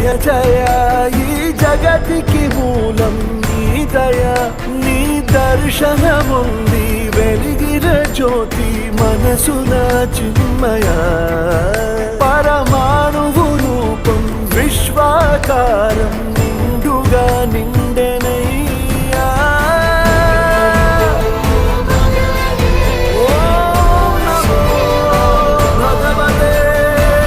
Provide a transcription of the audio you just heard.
జయ జయ ఈ జగతికి మూలం నీ దయ నీ దర్శనముంది వెలిగిన జ్యోతి మనసున చిన్మయ